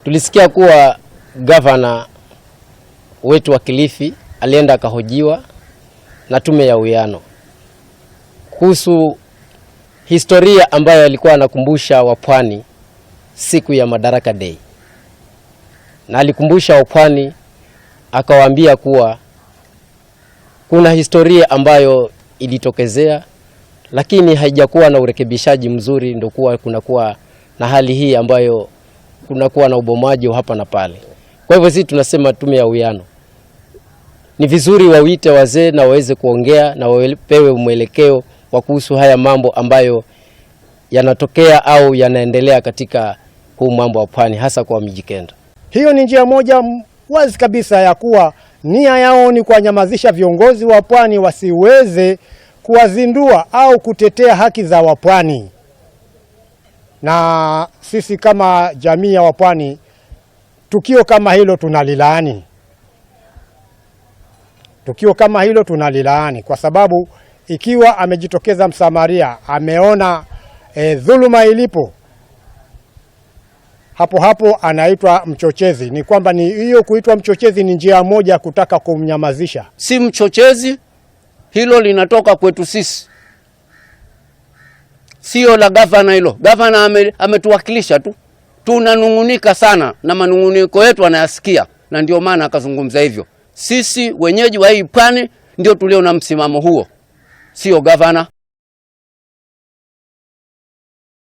Tulisikia kuwa gavana wetu wa Kilifi alienda akahojiwa na tume ya uwiano kuhusu historia ambayo alikuwa anakumbusha wapwani siku ya Madaraka Day. Na alikumbusha wapwani akawaambia kuwa kuna historia ambayo ilitokezea lakini haijakuwa na urekebishaji mzuri, ndio kuwa kunakuwa na hali hii ambayo kunakuwa na ubomaji hapa na pale. Kwa hivyo sisi tunasema tume ya uwiano ni vizuri wawite wazee na waweze kuongea na wapewe mwelekeo wa kuhusu haya mambo ambayo yanatokea au yanaendelea katika huu mambo wa pwani, hasa kwa Mijikenda. Hiyo ni njia moja wazi kabisa ya kuwa nia yao ni kuwanyamazisha viongozi wa pwani wasiweze kuwazindua au kutetea haki za wapwani. Na sisi kama jamii ya wapwani, tukio kama hilo tunalilaani. Tukio kama hilo tunalilaani kwa sababu ikiwa amejitokeza Msamaria, ameona dhuluma ilipo, hapo anaitwa mchochezi. Ni kwamba ni hiyo kuitwa mchochezi ni njia moja kutaka kumnyamazisha. Si mchochezi, hilo linatoka kwetu sisi, sio la gavana hilo. Gavana ametuwakilisha tu. Tunanungunika sana na manunguniko yetu anayasikia, na ndio maana akazungumza hivyo. Sisi wenyeji wa hii pwani ndio tulio na msimamo huo, sio gavana.